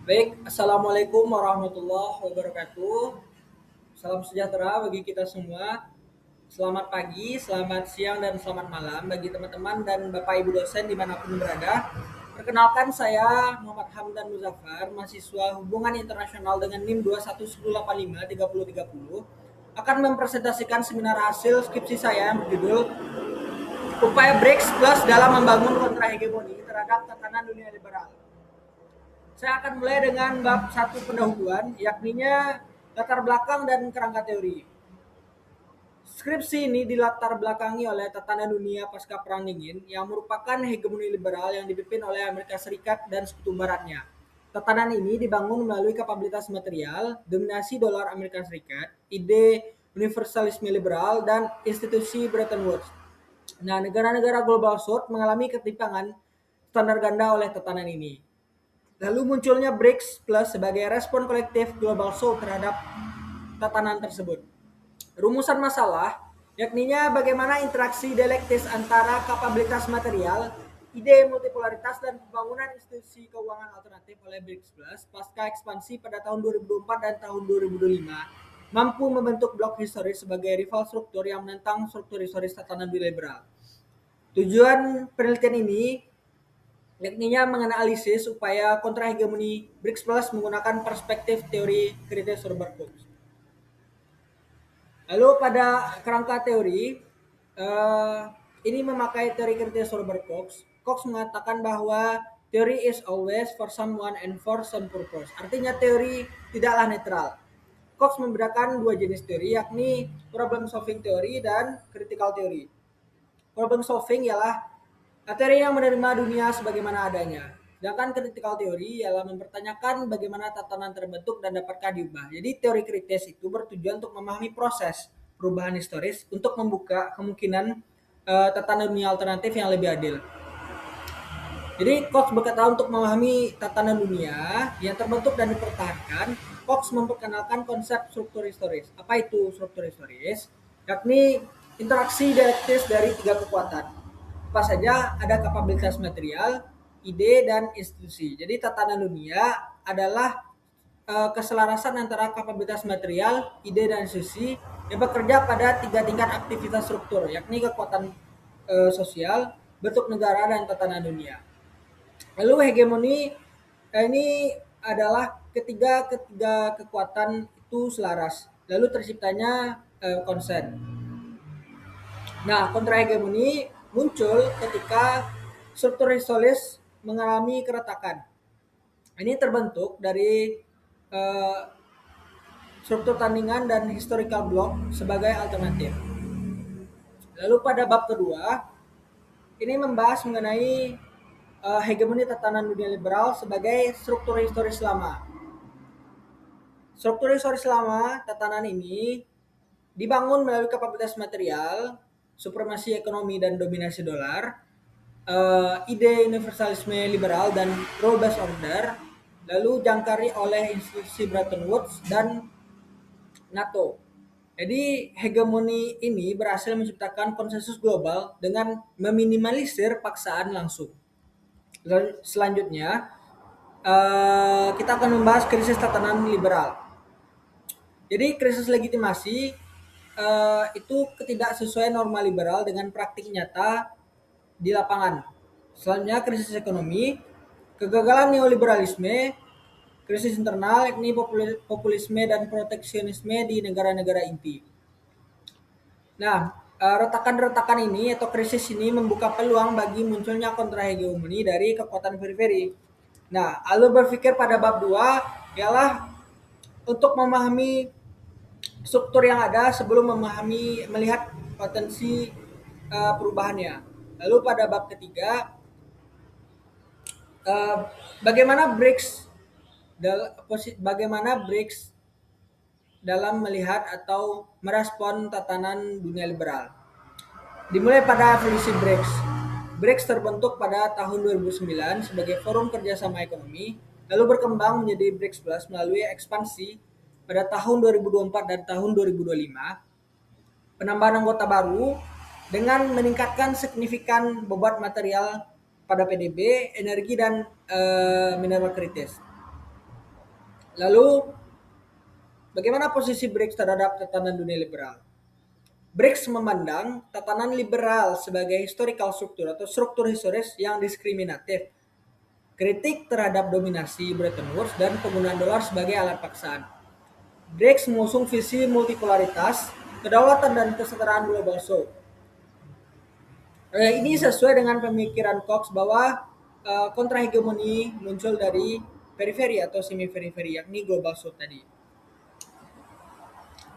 Baik, Assalamualaikum warahmatullahi wabarakatuh. Salam sejahtera bagi kita semua. Selamat pagi, selamat siang, dan selamat malam bagi teman-teman dan Bapak Ibu dosen dimanapun berada. Perkenalkan saya Muhammad Hamdan Muzaffar, mahasiswa Hubungan Internasional dengan NIM 210853030, akan mempresentasikan seminar hasil skripsi saya yang berjudul Upaya BRICS Plus dalam Membangun Kontrahegemoni Terhadap Tatanan Dunia Liberal. Saya akan mulai dengan bab satu pendahuluan, yakninya latar belakang dan kerangka teori. Skripsi ini dilatar belakangi oleh tatanan dunia pasca Perang Dingin yang merupakan hegemoni liberal yang dipimpin oleh Amerika Serikat dan sekutu baratnya. Tatanan ini dibangun melalui kapabilitas material, dominasi dolar Amerika Serikat, ide universalisme liberal, dan institusi Bretton Woods. Nah, negara-negara Global South mengalami ketimpangan standar ganda oleh tatanan ini. Lalu munculnya BRICS Plus sebagai respon kolektif Global South terhadap tatanan tersebut. Rumusan masalah, yakninya bagaimana interaksi dialektis antara kapabilitas material, ide multipolaritas, dan pembangunan institusi keuangan alternatif oleh BRICS Plus pasca ekspansi pada tahun 2004 dan tahun 2025 mampu membentuk blok historis sebagai rival struktur yang menentang struktur historis tatanan liberal. Tujuan penelitian ini yakninya menganalisis upaya kontrahegemoni BRICS Plus menggunakan perspektif teori kritis Robert-Cox. Lalu pada kerangka teori, eh, ini memakai teori kritis Robert-Cox. Cox mengatakan bahwa teori is always for someone and for some purpose. Artinya teori tidaklah netral. Cox membedakan dua jenis teori, yakni problem solving teori dan critical teori. Problem solving ialah teori yang menerima dunia sebagaimana adanya. Sedangkan critical teori ialah mempertanyakan bagaimana tatanan terbentuk dan dapatkah diubah. Jadi teori kritis itu bertujuan untuk memahami proses perubahan historis untuk membuka kemungkinan tatanan dunia alternatif yang lebih adil. Jadi Cox berkata untuk memahami tatanan dunia yang terbentuk dan dipertahankan, Cox memperkenalkan konsep struktur historis. Apa itu struktur historis? Yakni interaksi dialektis dari tiga kekuatan. Apa saja? Ada kapabilitas material, ide, dan institusi. Jadi tatanan dunia adalah keselarasan antara kapabilitas material, ide, dan institusi yang bekerja pada tiga tingkat aktivitas struktur, yakni kekuatan sosial, bentuk negara, dan tatanan dunia. Lalu hegemoni ini adalah ketiga kekuatan itu selaras. Lalu terciptanya konsen. Nah, kontrahegemoni muncul ketika struktur historis mengalami keretakan. Ini terbentuk dari eh, struktur tandingan dan historical block sebagai alternatif. Lalu pada bab kedua, ini membahas mengenai hegemoni tatanan dunia liberal sebagai struktur historis lama. Struktur historis lama tatanan ini dibangun melalui kapabilitas material, supremasi ekonomi dan dominasi dolar, ide universalisme liberal dan rule based order, lalu jangkari oleh institusi Bretton Woods dan NATO. Jadi hegemoni ini berhasil menciptakan konsensus global dengan meminimalisir paksaan langsung. Selanjutnya, kita akan membahas krisis tatanan liberal. Jadi krisis legitimasi itu ketidaksesuaian norma liberal dengan praktik nyata di lapangan. Selanjutnya krisis ekonomi, kegagalan neoliberalisme, krisis internal yakni populisme dan proteksionisme di negara-negara inti. Nah, retakan-retakan ini atau krisis ini membuka peluang bagi munculnya kontrahegemoni dari kekuatan periferi. Nah, alur berpikir pada bab 2 ialah untuk memahami struktur yang ada sebelum melihat potensi perubahannya. Lalu pada bab ketiga, uh, bagaimana BRICS bagaimana BRICS dalam melihat atau merespon tatanan dunia liberal. Dimulai pada evolusi BRICS. BRICS terbentuk pada tahun 2009 sebagai forum kerjasama ekonomi, lalu berkembang menjadi BRICS Plus melalui ekspansi pada tahun 2024 dan tahun 2025. Penambahan anggota baru dengan meningkatkan signifikan bobot material pada PDB, energi, dan mineral kritis. Lalu bagaimana posisi BRICS terhadap tatanan dunia liberal? BRICS memandang tatanan liberal sebagai historical struktur atau struktur historis yang diskriminatif, kritik terhadap dominasi Bretton Woods, dan penggunaan dolar sebagai alat paksaan. BRICS mengusung visi multipolaritas, kedaulatan, dan kesetaraan global south. Ini sesuai dengan pemikiran Cox bahwa kontrahegemoni muncul dari periferi atau semi periferi, yakni global south tadi.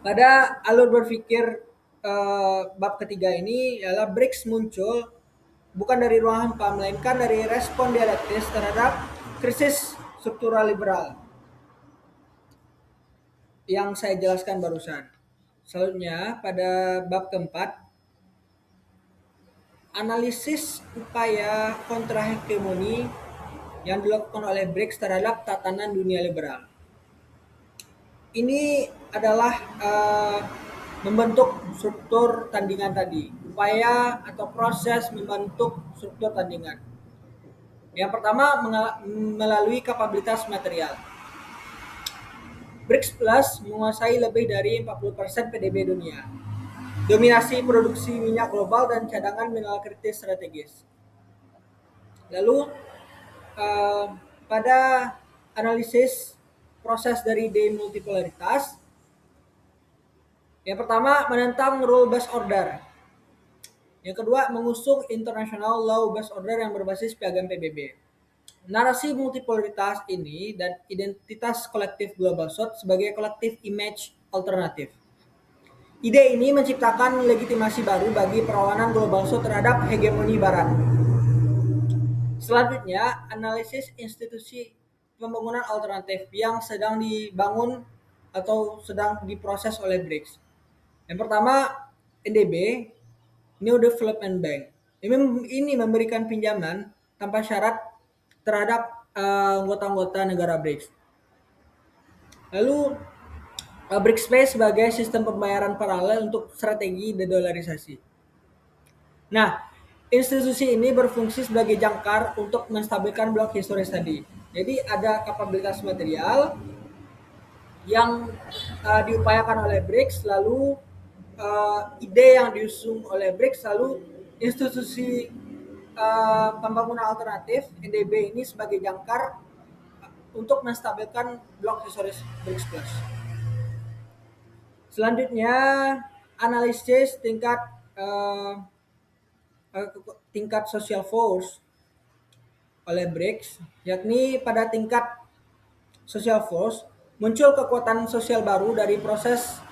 Pada alur berpikir bab ketiga ini adalah BRICS muncul bukan dari ruang hampa, melainkan dari respon dialektis terhadap krisis struktural liberal yang saya jelaskan barusan. Selanjutnya pada bab keempat, analisis upaya kontrahegemoni yang dilakukan oleh BRICS terhadap tatanan dunia liberal. Ini adalah membentuk struktur tandingan tadi, upaya atau proses membentuk struktur tandingan. Yang pertama melalui kapabilitas material. BRICS Plus menguasai lebih dari 40% PDB dunia, dominasi produksi minyak global dan cadangan mineral kritis strategis. Lalu pada analisis proses dari demultipolaritas, yang pertama menentang rule based order, yang kedua mengusung international law based order yang berbasis piagam PBB. Narasi multipolaritas ini dan identitas kolektif global south sebagai kolektif image alternatif. Ide ini menciptakan legitimasi baru bagi perlawanan global south terhadap hegemoni barat. Selanjutnya, analisis institusi pembangunan alternatif yang sedang dibangun atau sedang diproses oleh BRICS. Yang pertama, NDB, New Development Bank. Ini memberikan pinjaman tanpa syarat terhadap anggota-anggota negara BRICS. Lalu BRICS Pay sebagai sistem pembayaran paralel untuk strategi dedolarisasi. Nah, institusi ini berfungsi sebagai jangkar untuk menstabilkan blok historis tadi. Jadi ada kapabilitas material yang diupayakan oleh BRICS, lalu ide yang diusung oleh BRICS, lalu institusi pembangunan alternatif NDB ini sebagai jangkar untuk menstabilkan blok historis BRICS Plus. Selanjutnya analisis tingkat social force oleh BRICS, yakni pada tingkat social force muncul kekuatan sosial baru dari proses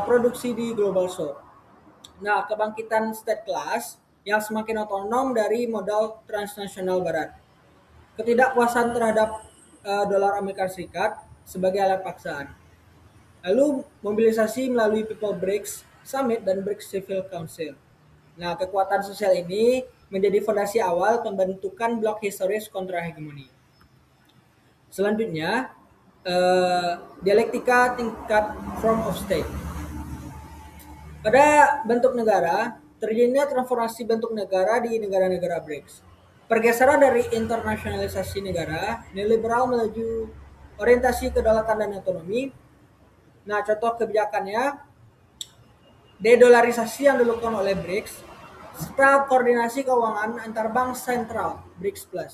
produksi di global south. Nah, kebangkitan state class yang semakin otonom dari modal transnasional barat, ketidakpuasan terhadap dolar Amerika Serikat sebagai alat paksaan, lalu mobilisasi melalui People BRICS Summit dan BRICS Civil Council. Nah, kekuatan sosial ini menjadi fondasi awal pembentukan blok historis kontrahegemoni. Selanjutnya, dialektika tingkat form of state. Pada bentuk negara, terjadinya transformasi bentuk negara di negara-negara BRICS. Pergeseran dari internasionalisasi negara, neoliberal menuju orientasi kedaulatan dan otonomi. Nah, contoh kebijakannya, dedolarisasi yang dilakukan oleh BRICS, serta koordinasi keuangan antar bank sentral BRICS Plus.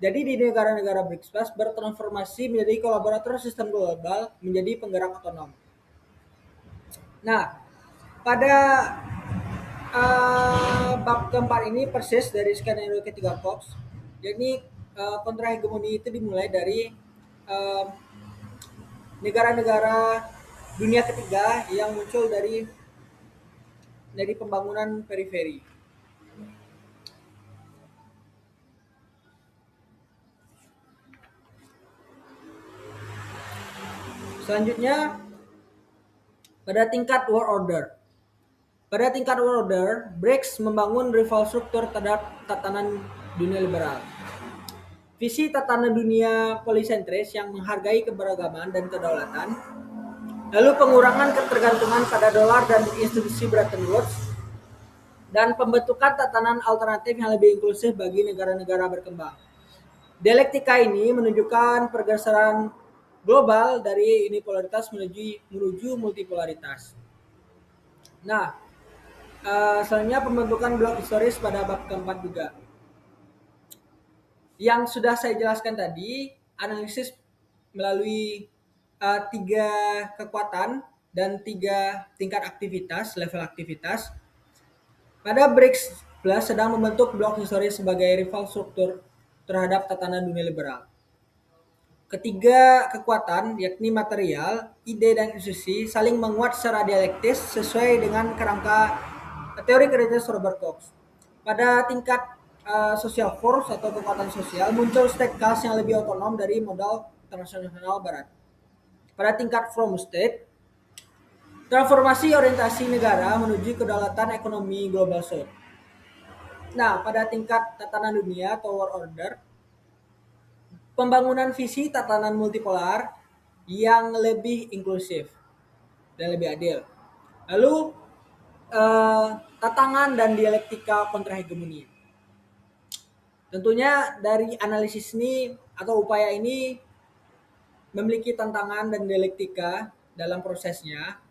Jadi di negara-negara BRICS Plus bertransformasi menjadi kolaborator sistem global menjadi penggerak otonom. Nah, pada bab keempat ini persis dari skenario ketiga Cox, yakni kontrahegemoni itu dimulai dari negara-negara dunia ketiga yang muncul dari pembangunan periferi. Selanjutnya pada tingkat world order. Pada tingkat world order, BRICS membangun rival struktur terhadap tatanan dunia liberal. Visi tatanan dunia polisentris yang menghargai keberagaman dan kedaulatan, lalu pengurangan ketergantungan pada dolar dan institusi Bretton Woods, dan pembentukan tatanan alternatif yang lebih inklusif bagi negara-negara berkembang. Dialektika ini menunjukkan pergeseran global dari unipolaritas menuju multipolaritas. Nah, selanjutnya pembentukan blok historis pada bab keempat juga. Yang sudah saya jelaskan tadi, analisis melalui 3 kekuatan dan 3 tingkat aktivitas, level aktivitas. Pada BRICS Plus sedang membentuk blok historis sebagai rival struktur terhadap tatanan dunia liberal. Ketiga kekuatan, yakni material, ide, dan institusi, saling menguat secara dialektis sesuai dengan kerangka teori kritis Robert Cox. Pada tingkat social force atau kekuatan sosial, muncul state class yang lebih otonom dari modal internasional barat. Pada tingkat from state, transformasi orientasi negara menuju kedaulatan ekonomi global south. Nah, pada tingkat tatanan dunia atau world order, pembangunan visi tatanan multipolar yang lebih inklusif dan lebih adil. Lalu tantangan dan dialektika kontrahegemoni. Tentunya dari analisis ini atau upaya ini memiliki tantangan dan dialektika dalam prosesnya,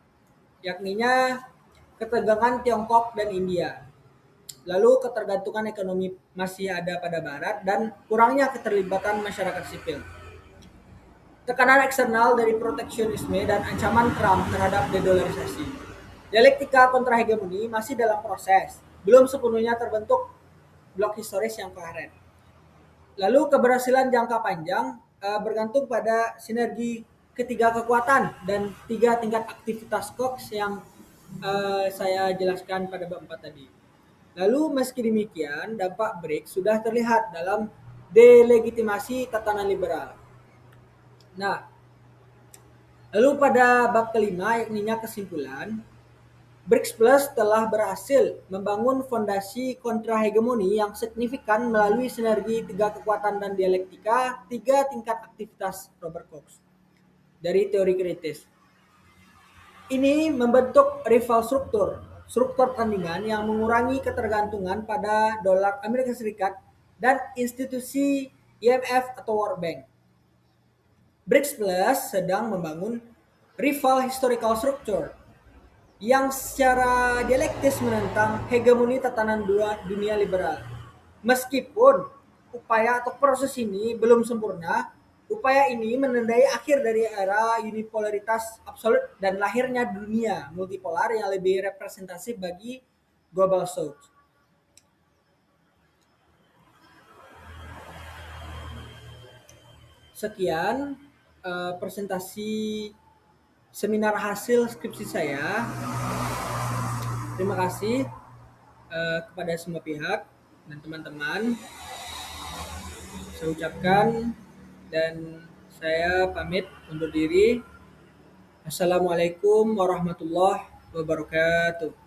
yakninya ketegangan Tiongkok dan India. Lalu ketergantungan ekonomi masih ada pada Barat dan kurangnya keterlibatan masyarakat sipil. Tekanan eksternal dari proteksionisme dan ancaman Trump terhadap dedolarisasi. Dialektika kontrahegemoni masih dalam proses, belum sepenuhnya terbentuk blok historis yang koheren. Lalu keberhasilan jangka panjang bergantung pada sinergi ketiga kekuatan dan 3 tingkat aktivitas Cox yang saya jelaskan pada bab 4 tadi. Lalu meski demikian, dampak BRICS sudah terlihat dalam delegitimasi tatanan liberal. Nah, lalu pada bab kelima, yakninya kesimpulan, BRICS Plus telah berhasil membangun fondasi kontrahegemoni yang signifikan melalui sinergi 3 kekuatan dan dialektika 3 tingkat aktivitas Robert Cox dari teori kritis. Ini membentuk rival struktur tandingan yang mengurangi ketergantungan pada dolar Amerika Serikat dan institusi IMF atau World Bank. BRICS Plus sedang membangun rival historical structure yang secara dialektis menentang hegemoni tatanan dunia liberal. Meskipun upaya atau proses ini belum sempurna, upaya ini menandai akhir dari era unipolaritas absolut dan lahirnya dunia multipolar yang lebih representatif bagi global south. Sekian presentasi seminar hasil skripsi saya. Terima kasih kepada semua pihak dan teman-teman. Saya ucapkan dan saya pamit undur diri. Assalamualaikum warahmatullahi wabarakatuh.